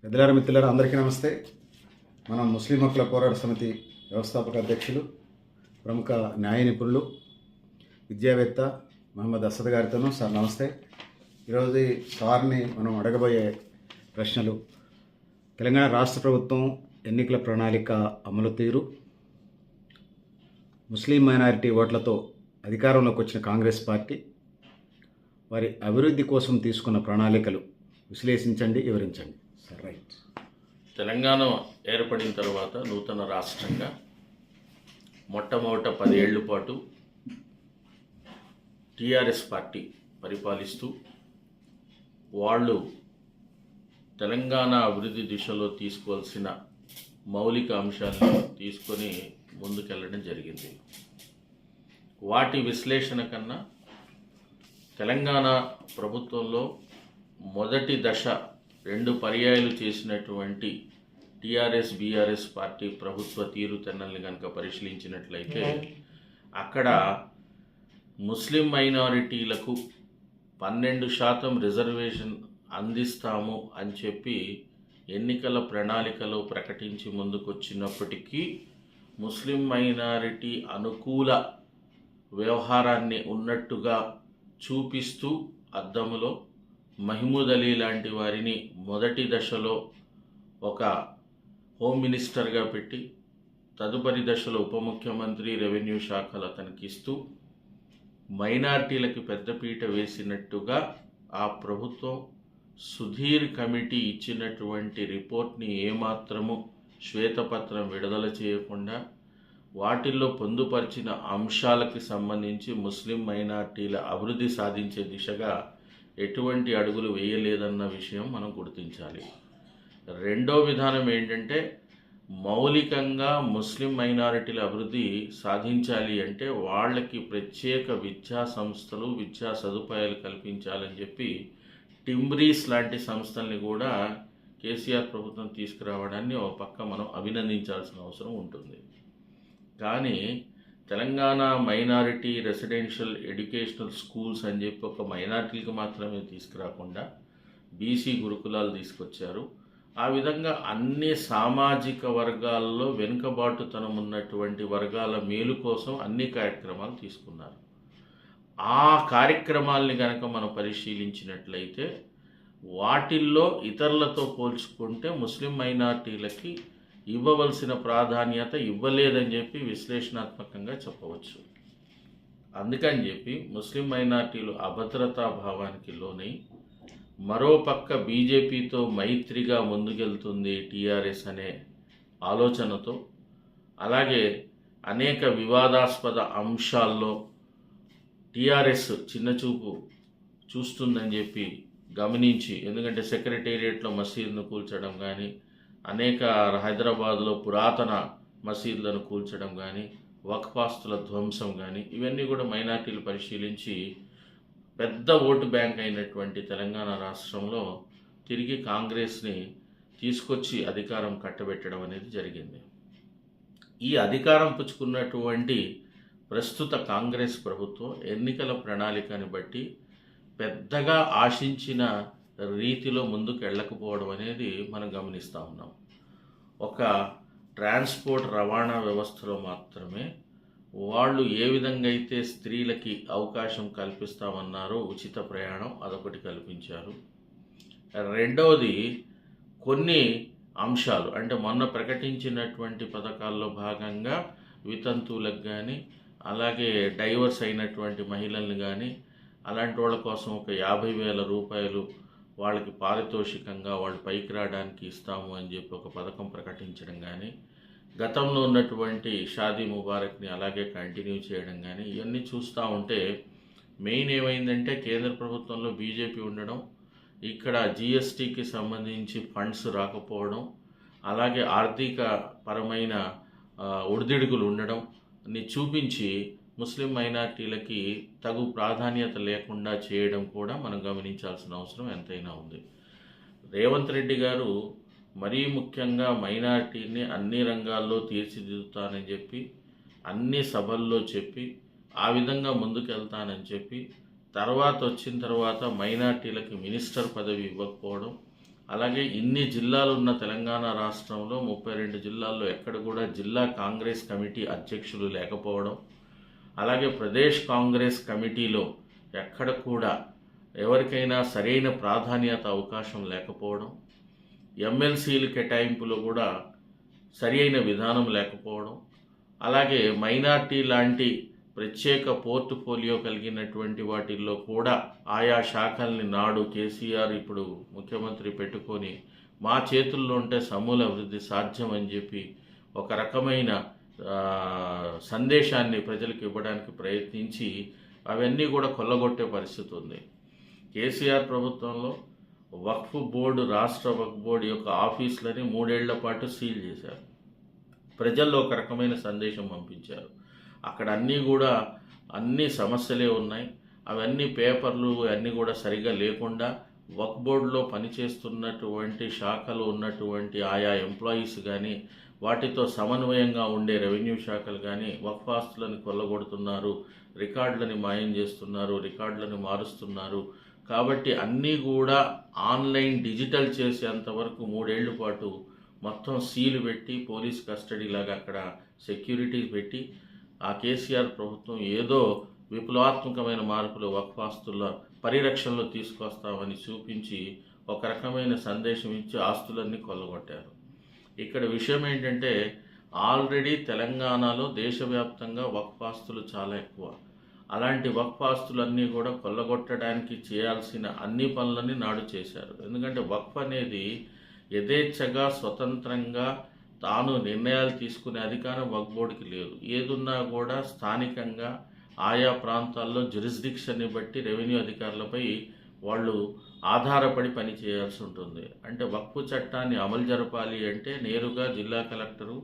పెద్దలారా మిత్రులారా అందరికీ నమస్తే. మనం ముస్లిం హక్కుల పోరాట సమితి వ్యవస్థాపక అధ్యక్షులు, ప్రముఖ న్యాయ నిపుణులు, విద్యావేత్త మహమ్మద్ అసద్ గారితోనూ సార్ నమస్తే. ఈరోజు సార్ని మనం అడగబోయే ప్రశ్నలు: తెలంగాణ రాష్ట్ర ప్రభుత్వం ఎన్నికల ప్రణాళిక అమలు తీరు, ముస్లిం మైనారిటీ ఓట్లతో అధికారంలోకి వచ్చిన కాంగ్రెస్ పార్టీ వారి అభివృద్ధి కోసం తీసుకున్న ప్రణాళికలు విశ్లేషించండి, వివరించండి. Sir right. తెలంగాణ ఏర్పడిన తర్వాత నూతన రాష్ట్రంగా మొట్టమొదట 10 ఏళ్ల పాటు టీఆర్ఎస్ పార్టీ పరిపాలిస్తూ వాళ్ళు తెలంగాణ అభివృద్ధి దిశలో తీసుకోవాల్సిన మౌలిక అంశాలను తీసుకొని ముందుకెళ్ళడం జరిగింది. వాటి విశ్లేషణ కన్నా తెలంగాణ ప్రభుత్వంలో మొదటి దశ 2 పర్యాయాలు చేసినటువంటి టీఆర్ఎస్ బీఆర్ఎస్ పార్టీ ప్రభుత్వ తీరుతెన్నుల్ని కనుక పరిశీలించినట్లయితే అక్కడ ముస్లిం మైనారిటీలకు 12% రిజర్వేషన్ అందిస్తాము అని చెప్పి ఎన్నికల ప్రణాళికలో ప్రకటించి ముందుకొచ్చినప్పటికీ ముస్లిం మైనారిటీ అనుకూల వ్యవహారాన్ని ఉన్నట్టుగా చూపిస్తూ అద్దములో మహమూద్ అలీ లాంటి వారిని మొదటి దశలో ఒక హోమ్ మినిస్టర్గా పెట్టి తదుపరి దశలో ఉప ముఖ్యమంత్రి, రెవెన్యూ శాఖలు అతనికి ఇస్తూ మైనార్టీలకు పెద్దపీట వేసినట్టుగా ఆ ప్రభుత్వం సుధీర్ కమిటీ ఇచ్చినటువంటి రిపోర్ట్ని ఏమాత్రము శ్వేతపత్రం విడుదల చేయకుండా వాటిల్లో పొందుపరిచిన అంశాలకు సంబంధించి ముస్లిం మైనార్టీల అభివృద్ధి సాధించే దిశగా ఎటువంటి అడుగులు వేయలేదన్న విషయం మనం గుర్తించాలి. రెండో విధానం ఏంటంటే, మౌలికంగా ముస్లిం మైనారిటీల అభివృద్ధి సాధించాలి అంటే వాళ్ళకి ప్రత్యేక విద్యా సంస్థలు, విద్యా సదుపాయాలు కల్పించాలని చెప్పి టింబ్రీస్ లాంటి సంస్థల్ని కూడా కేసీఆర్ ప్రభుత్వం తీసుకురావడాన్ని ఒక పక్క మనం అభినందించాల్సిన అవసరం ఉంటుంది. కానీ Telangana minority residential educational schools అని చెప్పి ఒక మైనారిటీలకు మాత్రమే తీసుకురాకుండా బీసీ గురుకులాలు తీసుకొచ్చారు. ఆ విధంగా అన్ని సామాజిక వర్గాల్లో వెనుకబాటుతనం ఉన్నటువంటి వర్గాల మేలు కోసం అన్ని కార్యక్రమాలు తీసుకున్నారు. ఆ కార్యక్రమాల్ని కనుక మనం పరిశీలించినట్లయితే వాటిల్లో ఇతరులతో పోల్చుకుంటే ముస్లిం మైనారిటీలకి ఇవ్వవలసిన ప్రాధాన్యత ఇవ్వలేదని చెప్పి విశ్లేషణాత్మకంగా చెప్పవచ్చు. అందుకని చెప్పి ముస్లిం మైనారిటీలు అభద్రతా భావానికి లోనై మరోపక్క బీజేపీతో మైత్రిగా ముందుకెళ్తుంది టీఆర్ఎస్ అనే ఆలోచనతో, అలాగే అనేక వివాదాస్పద అంశాల్లో టీఆర్ఎస్ చిన్నచూపు చూస్తుందని చెప్పి గమనించి, ఎందుకంటే సెక్రటేరియట్లో మసీదును కూల్చడం కానీ, అనేక హైదరాబాద్లో పురాతన మసీదులను కూల్చడం కానీ, వక్ఫాస్తుల ధ్వంసం కానీ, ఇవన్నీ కూడా మైనార్టీలు పరిశీలించి పెద్ద ఓటు బ్యాంక్ అయినటువంటి తెలంగాణ రాష్ట్రంలో తిరిగి కాంగ్రెస్ని తీసుకొచ్చి అధికారం కట్టబెట్టడం అనేది జరిగింది. ఈ అధికారం పుచ్చుకున్నటువంటి ప్రస్తుత కాంగ్రెస్ ప్రభుత్వం ఎన్నికల ప్రణాళికని బట్టి పెద్దగా ఆశించిన రీతిలో ముందుకు వెళ్ళకపోవడం అనేది మనం గమనిస్తూ ఉన్నాం. ఒక ట్రాన్స్పోర్ట్ రవాణా వ్యవస్థలో మాత్రమే వాళ్ళు ఏ విధంగా అయితే స్త్రీలకి అవకాశం కల్పిస్తామన్నారో ఉచిత ప్రయాణం అదొకటి కల్పించారు. రెండవది కొన్ని అంశాలు, అంటే మొన్న ప్రకటించినటువంటి పథకాల్లో భాగంగా వితంతువులకు కానీ, అలాగే డైవర్స్ అయినటువంటి మహిళల్ని కానీ, అలాంటి వాళ్ళ కోసం ఒక 50,000 రూపాయలు వాళ్ళకి పారితోషికంగా వాళ్ళు పైకి రావడానికి ఇస్తాము అని చెప్పి ఒక పథకం ప్రకటించడం కానీ, గతంలో ఉన్నటువంటి షాదీ ముబారక్ని అలాగే కంటిన్యూ చేయడం కానీ, ఇవన్నీ చూస్తూ ఉంటే మెయిన్ ఏమైందంటే కేంద్ర ప్రభుత్వంలో బీజేపీ ఉండడం, ఇక్కడ జిఎస్టీకి సంబంధించి ఫండ్స్ రాకపోవడం, అలాగే ఆర్థిక పరమైన ఒడిదుడుకులు ఉండడం ని చూపించి ముస్లిం మైనార్టీలకి తగు ప్రాధాన్యత లేకుండా చేయడం కూడా మనం గమనించాల్సిన అవసరం ఎంతైనా ఉంది. రేవంత్ రెడ్డి గారు మరీ ముఖ్యంగా మైనార్టీని అన్ని రంగాల్లో తీర్చిదిద్దుతానని చెప్పి, అన్ని సభల్లో చెప్పి, ఆ విధంగా ముందుకెళ్తానని చెప్పి, తర్వాత వచ్చిన తర్వాత మైనార్టీలకి మినిస్టర్ పదవి ఇవ్వకపోవడం, అలాగే ఇన్ని జిల్లాలు ఉన్న తెలంగాణ రాష్ట్రంలో 32 జిల్లాల్లో ఎక్కడ కూడా జిల్లా కాంగ్రెస్ కమిటీ అధ్యక్షులు లేకపోవడం, అలాగే ప్రదేశ్ కాంగ్రెస్ కమిటీలో ఎక్కడ కూడా ఎవరికైనా సరైన ప్రాధాన్యత అవకాశం లేకపోవడం, ఎమ్మెల్సీలు కేటాయింపులో కూడా సరి అయిన విధానం లేకపోవడం, అలాగే మైనార్టీ లాంటి ప్రత్యేక పోర్ట్ఫోలియో కలిగినటువంటి వాటిల్లో కూడా ఆయా శాఖల్ని నాడు కేసీఆర్ ఇప్పుడు ముఖ్యమంత్రి పెట్టుకొని మా చేతుల్లో ఉంటే సమూల అభివృద్ధి సాధ్యం అని చెప్పి ఒక రకమైన సందేశాన్ని ప్రజలకు ఇవ్వడానికి ప్రయత్నించి అవన్నీ కూడా కొల్లగొట్టే పరిస్థితి ఉంది. కేసీఆర్ ప్రభుత్వంలో వక్ఫ్ బోర్డు, రాష్ట్ర వక్ఫ్ బోర్డు యొక్క ఆఫీసులని 3 ఏళ్ల పాటు సీల్ చేశారు. ప్రజల్లో ఒక రకమైన సందేశం పంపించారు. అక్కడ అన్ని సమస్యలే ఉన్నాయి. అవన్నీ పేపర్లు అన్నీ కూడా సరిగా లేకుండా వక్ఫ్ బోర్డులో పనిచేస్తున్నటువంటి శాఖలు ఉన్నటువంటి ఆయా ఎంప్లాయీస్ కానీ, వాటితో సమన్వయంగా ఉండే రెవెన్యూ శాఖలు కానీ వక్ఫ్ ఆస్తులను కొల్లగొడుతున్నారు, రికార్డులని మాయం చేస్తున్నారు, రికార్డులను మారుస్తున్నారు. కాబట్టి అన్నీ కూడా ఆన్లైన్ డిజిటల్ చేసేంతవరకు 3 ఏళ్ల పాటు మొత్తం సీలు పెట్టి పోలీస్ కస్టడీ లాగా అక్కడ సెక్యూరిటీ పెట్టి ఆ కేసీఆర్ ప్రభుత్వం ఏదో విప్లవాత్మకమైన మార్పులు వక్ఫ్ ఆస్తుల పరిరక్షణలో తీసుకొస్తామని చూపించి ఒక రకమైన సందేశం ఇచ్చి ఆస్తులన్నీ కొల్లగొట్టారు. ఇక్కడ విషయం ఏంటంటే ఆల్రెడీ తెలంగాణలో దేశవ్యాప్తంగా వక్ఫ్ ఆస్తులు చాలా ఎక్కువ. అలాంటి వక్ఫ్ ఆస్తులన్నీ కూడా కొల్లగొట్టడానికి చేయాల్సిన అన్ని పనులని నాడు చేశారు. ఎందుకంటే వక్ఫ్ అనేది యథేచ్ఛగా స్వతంత్రంగా తాను నిర్ణయాలు తీసుకునే అధికారం వక్ఫ్ బోర్డుకి లేదు. ఏదున్నా కూడా స్థానికంగా ఆయా ప్రాంతాల్లో జ్యూరిస్డిక్షన్ని బట్టి రెవెన్యూ అధికారులపై వాళ్ళు ఆధారపడి పని చేయాల్సి ఉంటుంది. అంటే వక్ఫ్ చట్టాన్ని అమలు జరపాలి అంటే నేరుగా జిల్లా కలెక్టరు,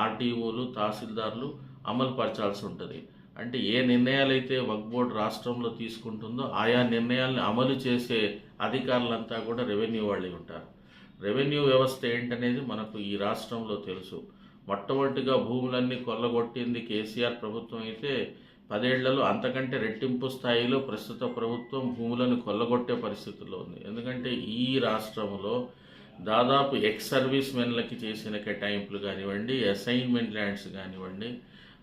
ఆర్డీఓలు, తహసీల్దార్లు అమలు పరచాల్సి ఉంటుంది. అంటే ఏ నిర్ణయాలైతే వక్ఫ్ బోర్డు రాష్ట్రంలో తీసుకుంటుందో ఆయా నిర్ణయాలను అమలు చేసే అధికారులంతా కూడా రెవెన్యూ వాళ్ళే ఉంటారు. రెవెన్యూ వ్యవస్థ ఏంటనేది మనకు ఈ రాష్ట్రంలో తెలుసు. మొట్టమొదటిగా భూములన్నీ కొల్లగొట్టింది కేసీఆర్ ప్రభుత్వం అయితే 10 ఏళ్లలో అంతకంటే రెట్టింపు స్థాయిలో ప్రస్తుత ప్రభుత్వం భూములను కొల్లగొట్టే పరిస్థితుల్లో ఉంది. ఎందుకంటే ఈ రాష్ట్రంలో దాదాపు ఎక్స్ సర్వీస్ మెన్లకి చేసిన కేటాయింపులు కానివ్వండి, అసైన్మెంట్ ల్యాండ్స్ కానివ్వండి,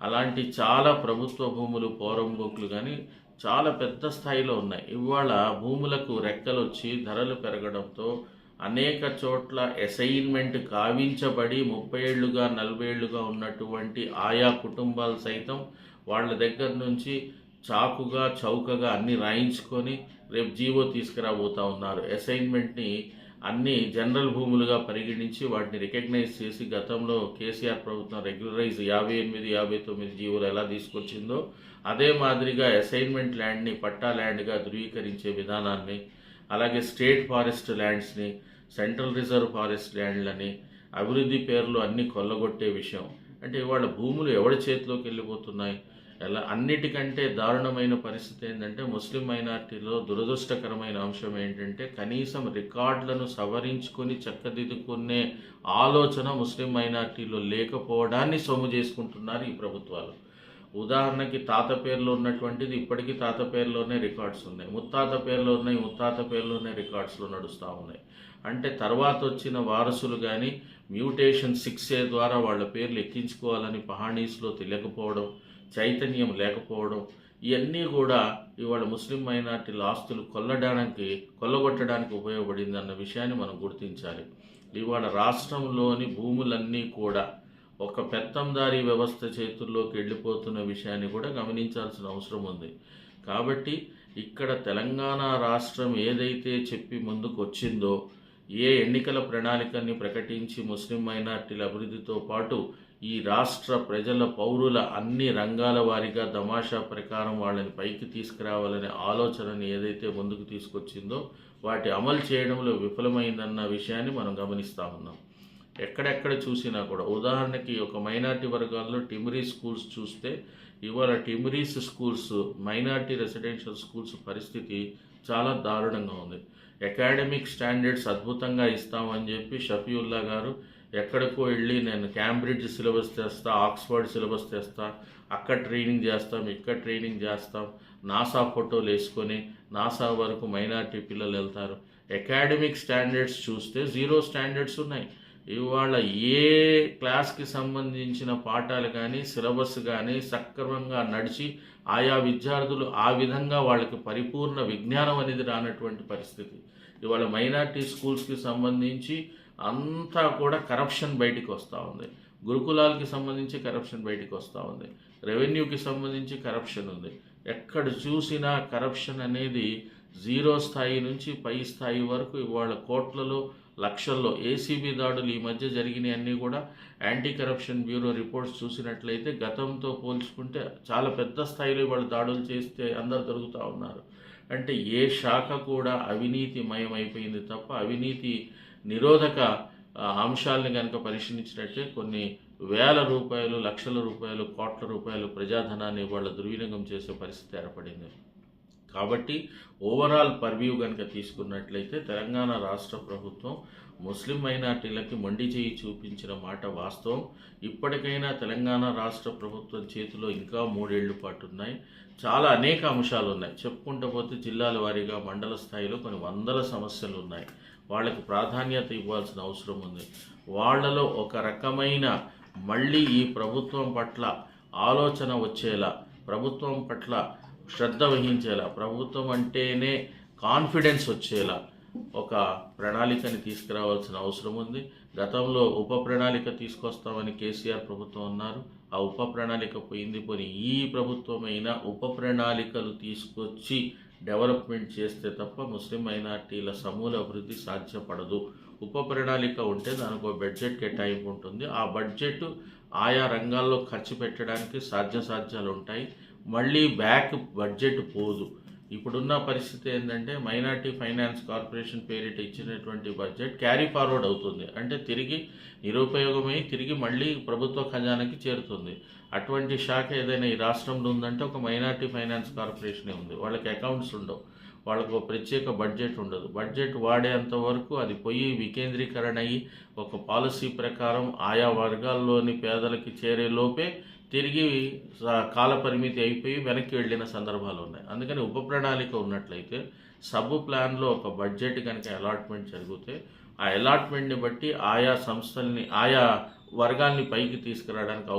అలాంటి చాలా ప్రభుత్వ భూములు, పోరంబోకులు కానీ చాలా పెద్ద స్థాయిలో ఉన్నాయి. ఇవాళ భూములకు రెక్కలు వచ్చి ధరలు పెరగడంతో అనేక చోట్ల అసైన్మెంట్ కావించబడి 30 ఏళ్లుగా 40 ఏళ్లుగా ఉన్నటువంటి ఆయా కుటుంబాలు సైతం వాళ్ళ దగ్గర నుంచి చాకుగా చౌకగా అన్ని రాయించుకొని రేపు జీవో తీసుకురాబోతూ ఉన్నారు. అసైన్మెంట్ని అన్ని జనరల్ భూములుగా పరిగణించి వాటిని రికగ్నైజ్ చేసి గతంలో కేసీఆర్ ప్రభుత్వం రెగ్యులరైజ్ 58, 59 జీవోలు ఎలా తీసుకొచ్చిందో అదే మాదిరిగా అసైన్మెంట్ ల్యాండ్ని పట్టా ల్యాండ్గా ధృవీకరించే విధానాన్ని, అలాగే స్టేట్ ఫారెస్ట్ ల్యాండ్స్ని, సెంట్రల్ రిజర్వ్ ఫారెస్ట్ ల్యాండ్లని అభివృద్ధి పేర్లు అన్నీ కొల్లగొట్టే విషయం. అంటే ఇవాళ భూములు ఎవరి చేతిలోకి వెళ్ళిపోతున్నాయి? ఎలా అన్నిటికంటే దారుణమైన పరిస్థితి ఏంటంటే ముస్లిం మైనార్టీలో దురదృష్టకరమైన అంశం ఏంటంటే కనీసం రికార్డులను సవరించుకొని చక్కదిద్దుకునే ఆలోచన ముస్లిం మైనార్టీలో లేకపోవడాన్ని సొమ్ము చేసుకుంటున్నారు ఈ ప్రభుత్వాలు. ఉదాహరణకి తాత పేరులో ఉన్నటువంటిది ఇప్పటికీ తాత పేరులోనే రికార్డ్స్ ఉన్నాయి, ముత్తాత పేరులో ఉన్నాయి, ముత్తాత పేరులోనే రికార్డ్స్లో నడుస్తూ ఉన్నాయి. అంటే తర్వాత వచ్చిన వారసులు కానీ మ్యూటేషన్ 6A ద్వారా వాళ్ళ పేర్లు ఎక్కించుకోవాలని పహాణీస్లో తెలియకపోవడం, చైతన్యం లేకపోవడం, ఇవన్నీ కూడా ఇవాళ ముస్లిం మైనార్టీల ఆస్తులు కొల్లగొట్టడానికి ఉపయోగపడింది అన్న విషయాన్ని మనం గుర్తించాలి. ఇవాళ రాష్ట్రంలోని భూములన్నీ కూడా ఒక పెత్తందారీ వ్యవస్థ చేతుల్లోకి వెళ్ళిపోతున్న విషయాన్ని కూడా గమనించాల్సిన అవసరం ఉంది. కాబట్టి ఇక్కడ తెలంగాణ రాష్ట్రం ఏదైతే చెప్పి ముందుకు వచ్చిందో, ఏ ఎన్నికల ప్రణాళికని ప్రకటించి ముస్లిం మైనార్టీల అభివృద్ధితో పాటు ఈ రాష్ట్ర ప్రజల పౌరుల అన్ని రంగాల వారీగా తమాషా ప్రకారం వాళ్ళని పైకి తీసుకురావాలనే ఆలోచనని ఏదైతే ముందుకు తీసుకొచ్చిందో వాటి అమలు చేయడంలో విఫలమైందన్న విషయాన్ని మనం గమనిస్తూ ఉన్నాం. ఎక్కడెక్కడ చూసినా కూడా ఉదాహరణకి ఒక మైనార్టీ వర్గాల్లో టిమ్రీ స్కూల్స్ చూస్తే ఇవాళ టిమ్రీస్ స్కూల్స్, మైనార్టీ రెసిడెన్షియల్ స్కూల్స్ పరిస్థితి చాలా దారుణంగా ఉంది. అకాడమిక్ స్టాండర్డ్స్ అద్భుతంగా ఇస్తామని చెప్పి షఫీవుల్లా గారు ఎక్కడికో వెళ్ళి నేను క్యాంబ్రిడ్జ్ సిలబస్ తెస్తా, ఆక్స్ఫర్డ్ సిలబస్ తెస్తా, అక్కడ ట్రైనింగ్ చేస్తాం, ఇక్కడ ట్రైనింగ్ చేస్తాం, నాసా ఫోటోలు వేసుకొని నాసా వరకు మైనార్టీ పిల్లలు వెళ్తారు. అకాడమిక్ స్టాండర్డ్స్ చూస్తే 0 స్టాండర్డ్స్ ఉన్నాయి. ఇవాళ ఏ క్లాస్కి సంబంధించిన పాఠాలు కానీ సిలబస్ కానీ సక్రమంగా నడిచి ఆయా విద్యార్థులు ఆ విధంగా వాళ్ళకి పరిపూర్ణ విజ్ఞానం అనేది రానటువంటి పరిస్థితి. ఇవాళ మైనారిటీ స్కూల్స్కి సంబంధించి అంతా కూడా కరప్షన్ బయటికి వస్తూ ఉంది. గురుకులాలకి సంబంధించి కరప్షన్ బయటికి వస్తూ ఉంది. రెవెన్యూకి సంబంధించి కరప్షన్ ఉంది. ఎక్కడ చూసినా కరప్షన్ అనేది 0 స్థాయి నుంచి పై స్థాయి వరకు ఇవాళ కోట్లలో లక్షల్లో ఏసీబీ దాడులు ఈ మధ్య జరిగినవి అన్నీ కూడా యాంటీ కరప్షన్ బ్యూరో రిపోర్ట్స్ చూసినట్లయితే గతంతో పోల్చుకుంటే చాలా పెద్ద స్థాయిలో ఇవాళ దాడులు చేస్తే అందరు దొరుకుతూ ఉన్నారు. అంటే ఏ శాఖ కూడా అవినీతిమయమైపోయింది తప్ప అవినీతి నిరోధక అంశాలను కనుక పరిశీలించినట్టే కొన్ని వేల రూపాయలు, లక్షల రూపాయలు, కోట్ల రూపాయలు ప్రజాధనాన్ని ఇవాళ దుర్వినియోగం చేసే పరిస్థితి ఏర్పడింది. కాబట్టి ఓవరాల్ పర్వ్యూ కనుక తీసుకున్నట్లయితే తెలంగాణ రాష్ట్ర ప్రభుత్వం ముస్లిం మైనార్టీలకి మొండి చేయి చూపించిన మాట వాస్తవం. ఇప్పటికైనా తెలంగాణ రాష్ట్ర ప్రభుత్వం చేతిలో ఇంకా 3 ఏళ్ల పాటు ఉన్నాయి. చాలా అనేక అంశాలు ఉన్నాయి. చెప్పుకుంటూ పోతే జిల్లాల వారీగా మండల స్థాయిలో కొన్ని వందల సమస్యలు ఉన్నాయి. వాళ్ళకి ప్రాధాన్యత ఇవ్వాల్సిన అవసరం ఉంది. వాళ్ళలో ఒక రకమైన మళ్ళీ ఈ ప్రభుత్వం పట్ల ఆలోచన వచ్చేలా, ప్రభుత్వం పట్ల శ్రద్ధ వహించేలా, ప్రభుత్వం అంటేనే కాన్ఫిడెన్స్ వచ్చేలా ఒక ప్రణాళికని తీసుకురావాల్సిన అవసరం ఉంది. గతంలో ఉప ప్రణాళిక తీసుకొస్తామని కేసీఆర్ ప్రభుత్వం అన్నారు. ఆ ఉప ప్రణాళిక పోయింది. పోని ఈ ప్రభుత్వమైనా ఉప ప్రణాళికలు తీసుకొచ్చి డెవలప్మెంట్ చేస్తే తప్ప ముస్లిం మైనార్టీల సమూల అభివృద్ధి సాధ్యపడదు. ఉప ప్రణాళిక ఉంటే దానికి ఒక బడ్జెట్ కేటాయింపు ఉంటుంది. ఆ బడ్జెట్ ఆయా రంగాల్లో ఖర్చు పెట్టడానికి సాధ్యాసాధ్యాలు ఉంటాయి. మళ్ళీ బ్యాక్ బడ్జెట్ పోదు. ఇప్పుడున్న పరిస్థితి ఏంటంటే మైనార్టీ ఫైనాన్స్ కార్పొరేషన్ పేరిట ఇచ్చినటువంటి బడ్జెట్ క్యారీ ఫార్వర్డ్ అవుతుంది. అంటే తిరిగి నిరుపయోగమై తిరిగి మళ్ళీ ప్రభుత్వ ఖజానాకి చేరుతుంది. అటువంటి శాఖ ఏదైనా ఈ రాష్ట్రంలో ఉందంటే ఒక మైనార్టీ ఫైనాన్స్ కార్పొరేషనే ఉంది. వాళ్ళకి అకౌంట్స్ ఉండవు, వాళ్ళకు ఒక ప్రత్యేక బడ్జెట్ ఉండదు. బడ్జెట్ వాడేంత వరకు అది పోయి వికేంద్రీకరణ అయ్యి ఒక పాలసీ ప్రకారం ఆయా వర్గాల్లోని పేదలకి చేరే లోపే తిరిగి కాలపరిమితి అయిపోయి వెనక్కి వెళ్ళిన సందర్భాలు ఉన్నాయి. అందుకని ఉప ప్రణాళిక ఉన్నట్లయితే సబ్ ప్లాన్లో ఒక బడ్జెట్ కనుక అలాట్మెంట్ జరిగితే ఆ అలాట్మెంట్ని బట్టి ఆయా సంస్థల్ని ఆయా వర్గాల్ని పైకి తీసుకురావడానికి